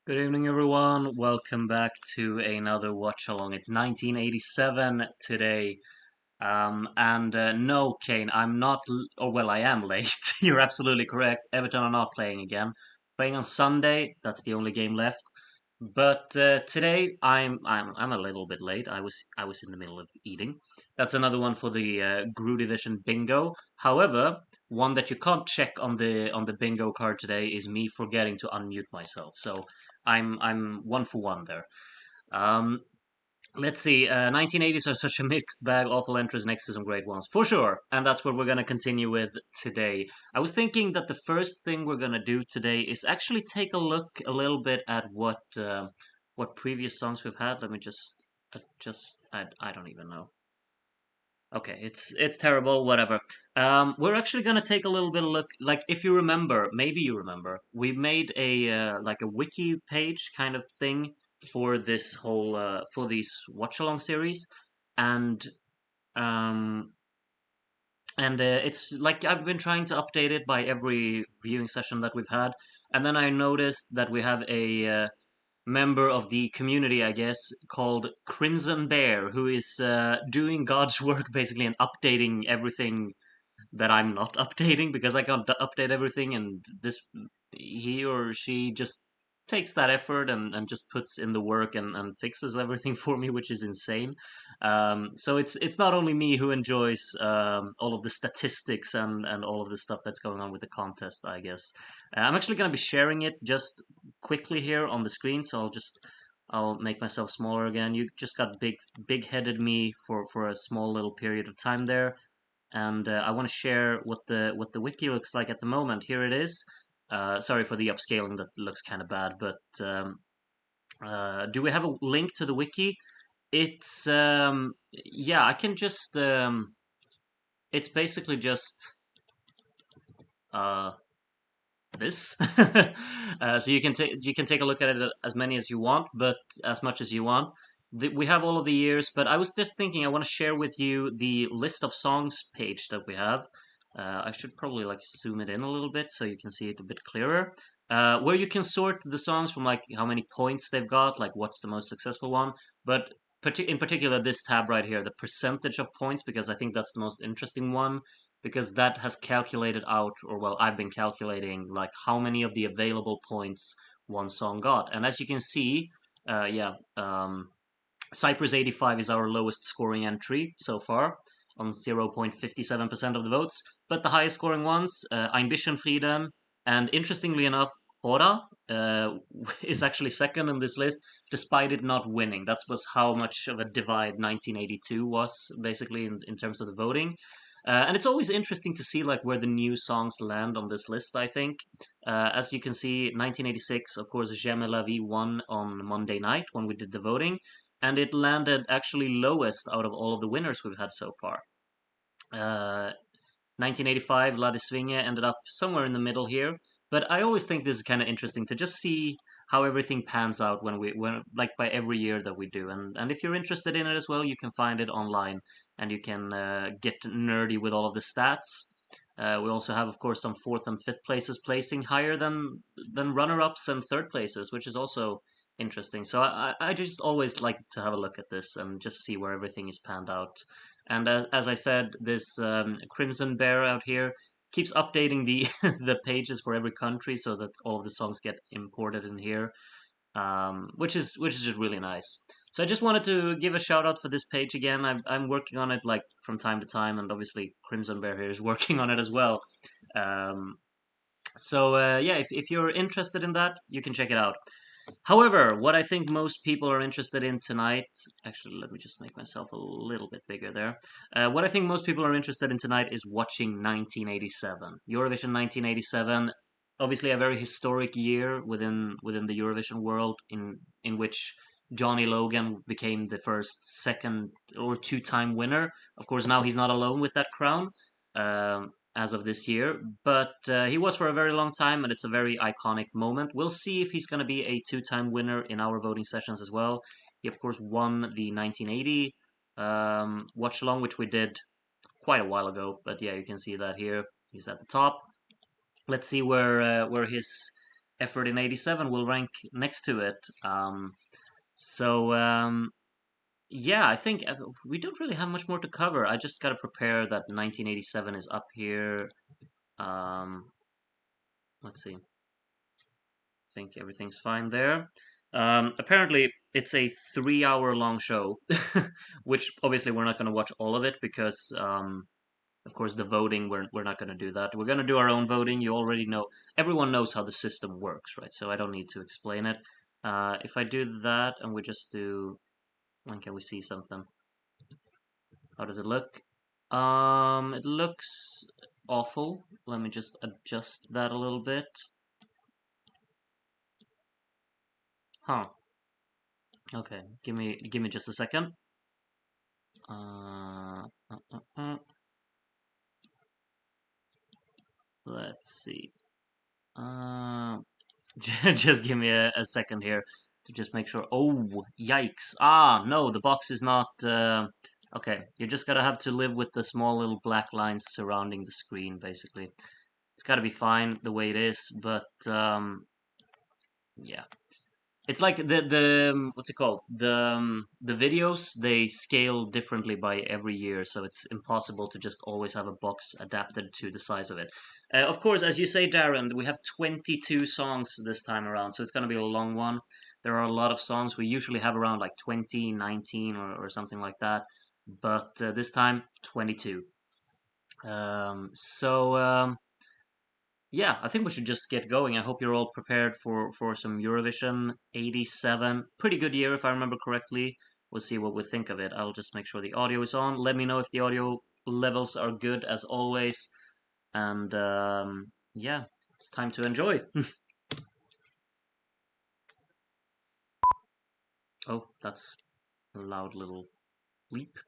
Good evening, everyone. Welcome back to another watch along. It's 1987 today. And no, Kane, I'm not, or well, I am late. You're absolutely correct. Everton are not playing again. Playing on Sunday. That's the only game left. But today I'm a little bit late. I was in the middle of eating. That's another one for the Division bingo. However, one that you can't check on the bingo card today is me forgetting to unmute myself. So I'm one for one there. Um, Let's see. 1980s are such a mixed bag. Awful entries next to some great ones, for sure. And that's what we're going to continue with today. I was thinking that the first thing we're going to do today is actually take a look a little bit at what previous songs we've had. Let me I don't even know. Okay, it's terrible. Whatever. We're actually gonna take a little bit of look. Like, if you remember, maybe you remember, we made a like a wiki page kind of thing for this whole for these watch along series, and um it's like I've been trying to update it by every viewing session that we've had, and then I noticed that we have a member of the community, I guess, called Crimson Bear, who is doing God's work basically and updating everything that I'm not updating because I can't update everything, and this he or she just takes that effort and just puts in the work and fixes everything for me, which is insane. So it's not only me who enjoys all of the statistics and all of the stuff that's going on with the contest, I guess. I'm actually going to be sharing it just quickly here on the screen, so I'll make myself smaller again. You just got big-headed me for a small little period of time there, and I want to share what the wiki looks like at the moment. Here it is. Sorry for the upscaling; that looks kind of bad. But do we have a link to the wiki? It's yeah, I can just it's basically just uh, this. So you can take a look at it as many as you want, but as much as you want. We have all of the years, but I was just thinking I want to share with you the list of songs page that we have. I should probably like zoom it in a little bit so you can see it a bit clearer. Where you can sort the songs from like how many points they've got, like what's the most successful one. But in particular, this tab right here, the percentage of points, because I think that's the most interesting one, because that has calculated out, or well, I've been calculating like how many of the available points one song got. And as you can see, yeah, Cypress 85 is our lowest scoring entry so far on 0.57% of the votes, but the highest scoring ones, Ambition Frieden, and interestingly enough, Hora is actually second in this list, despite it not winning. That was how much of a divide 1982 was, basically, in terms of the voting. And it's always interesting to see like where the new songs land on this list, I think. As you can see, 1986, of course, J'aime la vie won on Monday night when we did the voting, and it landed actually lowest out of all of the winners we've had so far. 1985, La de Svinge ended up somewhere in the middle here, but I always think this is kind of interesting to just see how everything pans out when like by every year that we do, and if you're interested in it as well, you can find it online and you can get nerdy with all of the stats. We also have, of course, some fourth and fifth places placing higher than runner-ups and third places, which is also interesting. So I just always like to have a look at this and just see where everything is panned out. And as I said, this Crimson Bear out here keeps updating the the pages for every country so that all of the songs get imported in here, which is just really nice. So I just wanted to give a shout out for this page again. I'm working on it like from time to time, and obviously Crimson Bear here is working on it as well. Um, so yeah, if you're interested in that, you can check it out. However, what I think most people are interested in tonight, actually, let me just make myself a little bit bigger there. What I think most people are interested in tonight is watching 1987. Eurovision 1987, obviously a very historic year within the Eurovision world, in which Johnny Logan became the first second or two-time winner. Of course, now he's not alone with that crown. As of this year, but he was for a very long time, and it's a very iconic moment. We'll see if he's going to be a two-time winner in our voting sessions as well. He, of course, won the 1980 watch along, which we did quite a while ago. But yeah, you can see that here. He's at the top. Let's see where his Effort in 87 will rank next to it. Yeah, I think we don't really have much more to cover. I just gotta prepare that 1987 is up here. Let's see. I think everything's fine there. Apparently, it's a 3 hour long show, which obviously we're not going to watch all of it because, of course, the voting, we're not going to do that. We're going to do our own voting. You already know, everyone knows how the system works, right? So I don't need to explain it. If I do that and we just do, when can we see something? How does it look? It looks awful. Let me just adjust that a little bit. Huh. Okay, give me just a second. Let's see. Just give me a second here to just make sure. Oh, yikes! No, the box is not. Okay, you just gotta have to live with the small little black lines surrounding the screen. Basically, it's gotta be fine the way it is. But yeah. It's like the what's it called? The videos, they scale differently by every year, so it's impossible to just always have a box adapted to the size of it. Of course, as you say, Darren, we have 22 songs this time around, so it's going to be a long one. There are a lot of songs. We usually have around like 20, 19, or something like that, but this time 22. Yeah, I think we should just get going. I hope you're all prepared for some Eurovision 87. Pretty good year, if I remember correctly. We'll see what we think of it. I'll just make sure the audio is on. Let me know if the audio levels are good, as always. And yeah, it's time to enjoy. Oh, that's a loud little bleep.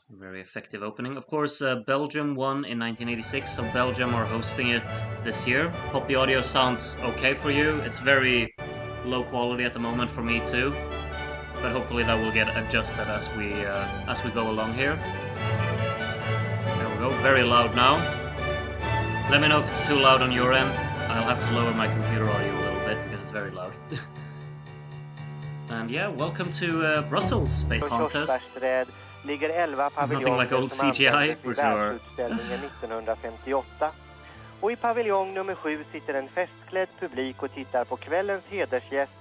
Very effective opening. Of course, Belgium won in 1986, so Belgium are hosting it this year. Hope the audio sounds okay for you. It's very low quality at the moment for me too, but hopefully that will get adjusted as we go along here. There we go. Very loud now. Let me know if it's too loud on your end. I'll have to lower my computer audio a little bit because it's very loud. And yeah, welcome to Brussels Space Contest. Ligger 11 paviljonger som användes vid världsutställningen 1958. Och i paviljong nummer 7 sitter en festklädd publik och tittar på kvällens hedersgäst,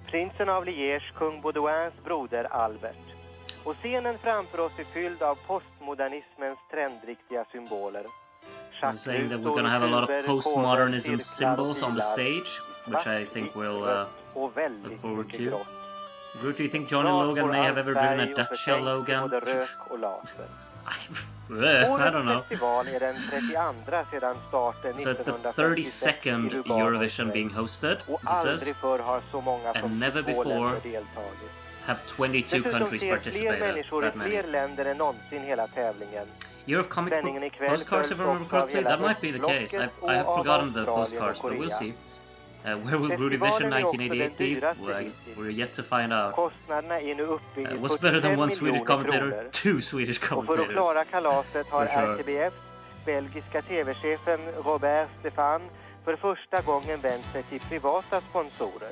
prinsen av Liège, kung Baudouins broder Albert. Och scenen framför oss är fylld av postmodernismens trendriktiga symboler. I'm saying that we're going to have a lot of postmodernism symbols on the stage, which I think we'll look forward to. Groot, do you think Johnny Logan may have ever driven a Dutch Shell Logan? I don't know. So it's the 32nd Eurovision being hosted, it says, and never before have 22 countries participated. That many. Year of comic book postcards, if I remember correctly? That might be the case. I have forgotten the postcards, but we'll see. Where will Eurovision 1988 be? We're yet to find out. What's better than one Swedish commentator? Two Swedish commentators. For sure. Belgiska TV-chefen Robert Stefan för första gången vänt sig till privata sponsorer.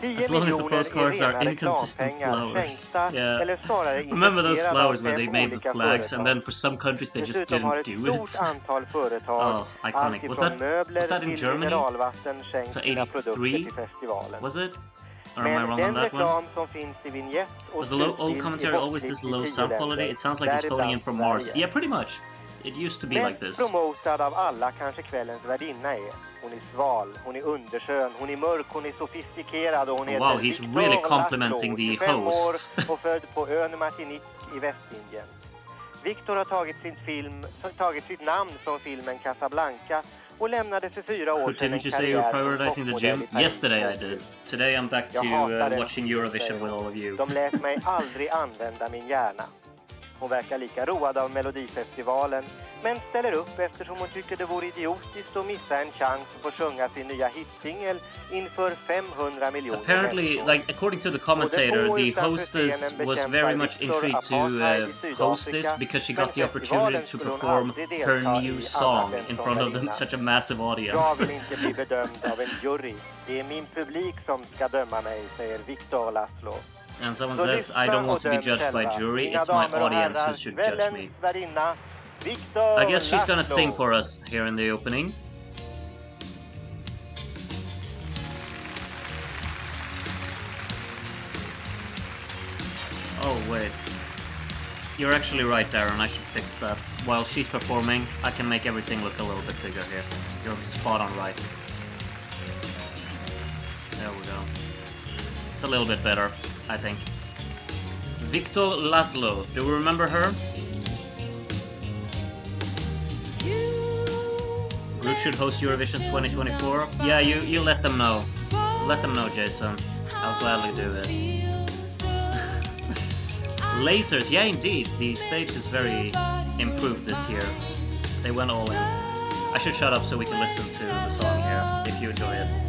As long as the postcards are inconsistent flowers. Yeah. Remember those flowers where they made the flags and then for some countries they just didn't do it? Oh, iconic. Was that in Germany? So 83? Was it? Or am I wrong on that one? Was the old commentary always this low sound quality? It sounds like he's phoning in from Mars. Yeah, pretty much. It used to be like this. Promotad av alla kanske kvällens värdinna är. Hon är sval, hon är underskön, hon är mörk, hon är sofistikerad och hon är wow, he's really complimenting the host. Och född på ön Martinique i Västindien. Victor har tagit sitt namn från filmen Casablanca och lämnade för 4 år sedan Didn't you say you're prioritizing the gym? Yesterday I did. Today I'm back to watching Eurovision with all of you. De lät mig aldrig använda min hjärna. Hon verkar lika road av Melodifestivalen, Men ställer upp eftersom hon tycker det vore idiotiskt att missa en chans att få sjunga sin nya hitsingel inför 500 miljoner Apparently, människor. like according to the commentator, the hostess was very much intrigued to Hostess because she got the opportunity to perform her new song in front of such a massive audience. Jag vill inte bli bedömd av en jury. Det är min publik som ska döma mig, säger Viktor Laszlo. And someone says, I don't want to be judged by jury, it's my audience who should judge me. I guess she's gonna sing for us here in the opening. Oh wait. You're actually right, Darren, I should fix that. While she's performing, I can make everything look a little bit bigger here. You're spot on right. There we go. It's a little bit better, I think. Viktor Laszlo, do we remember her? Group should host Eurovision 2024. Yeah, you let them know. Let them know, Jason. I'll gladly do it. Lasers, yeah, indeed. The stage is very improved this year. They went all in. I should shut up so we can listen to the song here, if you enjoy it.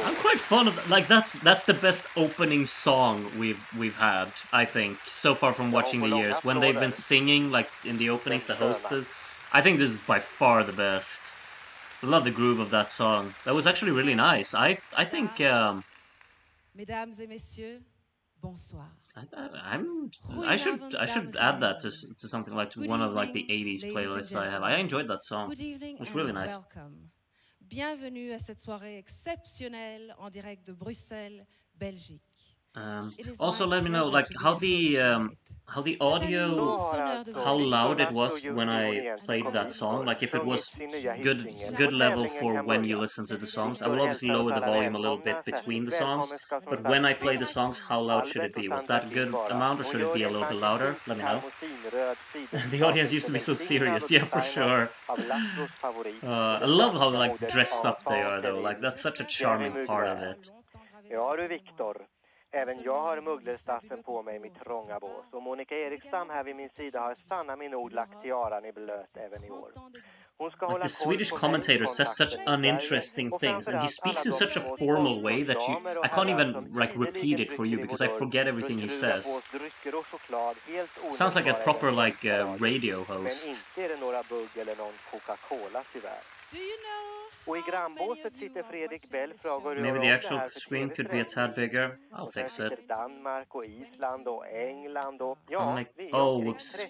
I'm quite fond of like that's the best opening song we've had, I think, so far from watching the years. When they've been singing like in the openings, the Hostess, I think this is by far the best. I love the groove of that song. That was actually really nice. I think Mesdames et messieurs, bonsoir. I should add that to something like to one of like the 80s playlists I have. I enjoyed that song. Good evening, it's really nice. Welcome. Bienvenue à cette soirée exceptionnelle en direct de Bruxelles, Belgique. Also, let me know like how how the audio, how loud it was when I played that song. Like if it was good level for when you listen to the songs. I will obviously lower the volume a little bit between the songs, but when I play the songs, how loud should it be? Was that a good amount, or should it be a little bit louder? Let me know. The audience used to be so serious, yeah, for sure. I love how like dressed up they are, though. Like that's such a charming part of it. Ja du Viktor, även jag har mugglerstassen på mig i mitt trånga bås. Och Monica Erikstam här vid min sida har sanna min ord lagt tiaran i blöt även i år. Like the Swedish commentator says such uninteresting things, and he speaks in such a formal way that I can't even like repeat it for you because I forget everything he says. Sounds like a proper like radio host. Men inte är det några bugg eller någon Coca-Cola tyvärr. Do you know? Och i grannbåset sitter Fredrik Bell frågar Maybe the actual screen could be a tad bigger. I'll fix it. Danmark och Island och England och whoops.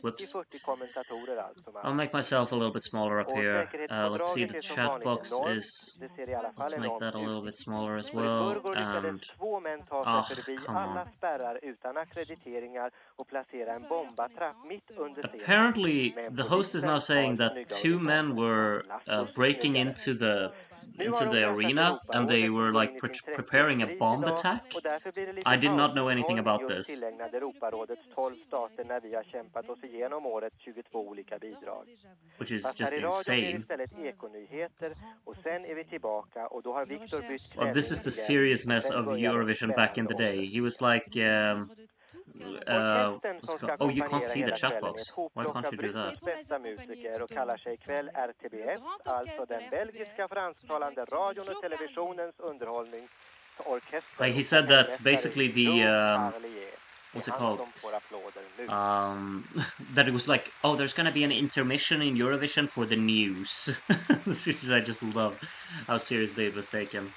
kommentatorer alltså. I'll make myself a little bit smaller up here. Let's see, the chat box is... Let's make that a little bit smaller as well. And... come on. Apparently, the host is now saying that two men were breaking into the arena and they were like preparing a bomb attack. I did not know anything about this. Which is just insane. Well, this is the seriousness of Eurovision back in the day. He was like, oh, you can't see the chat box. Why can't you do that? Like he said that basically the what's it called? That it was like, oh, there's gonna be an intermission in Eurovision for the news. I just love how seriously it was taken.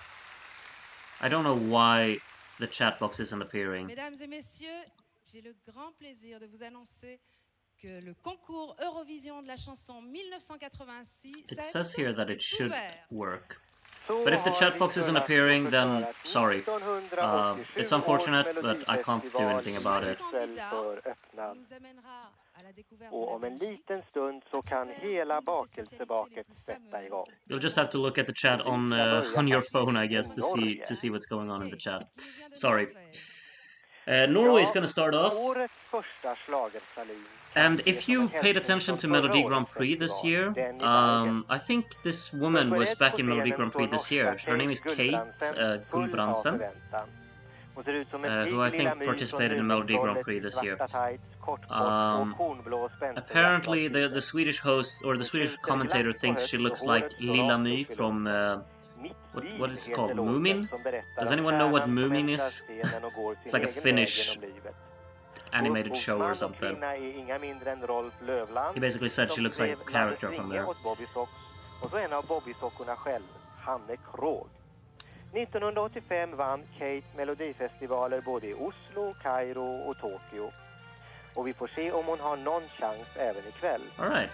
I don't know why the chat box isn't appearing. Mesdames et messieurs, j'ai le grand plaisir de vous annoncer que le concours Eurovision de la chanson 1986 It says here that it should work. But if the chat box isn't appearing, then sorry. It's unfortunate, but I can't do anything about it. Och om en liten stund så kan hela bakelsebaket sätta igång. You'll just have to look at the chat on your phone, I guess, to see what's going on in the chat. Sorry. Norway is going to start off. And if you paid attention to Melody Grand Prix this year, I think this woman was back in Melody Grand Prix this year. Her name is Kate Gulbrandsen, who I think participated in Melody Grand Prix this year. Apparently, the Swedish host or the Swedish commentator thinks she looks like Lilla My from what is it called? Moomin? Does anyone know what Moomin is? It's like a Finnish animated show or something. He basically said she looks like a character from there. 1985 vann Kate melodifestivaler både i Oslo, Kairo och Tokyo. Och vi får se om hon har någon chans även ikväll. All right.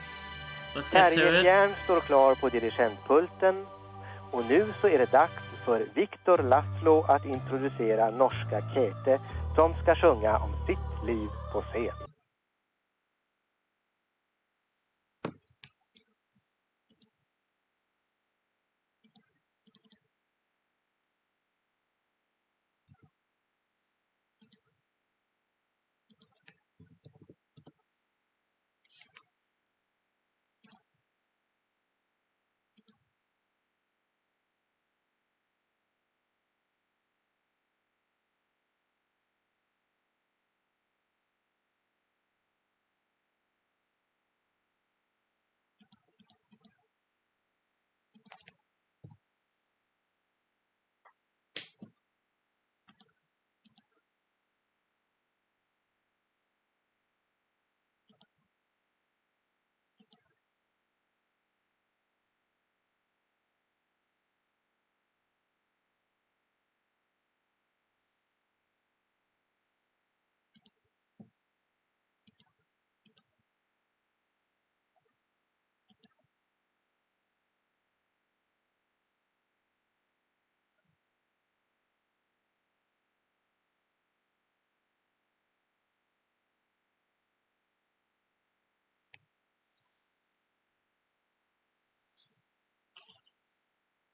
Let's get to it. Järn står klar på dirigentpulten. Och nu så är det dags för Viktor Laszlo att introducera norska Kete som ska sjunga om sitt liv på scen.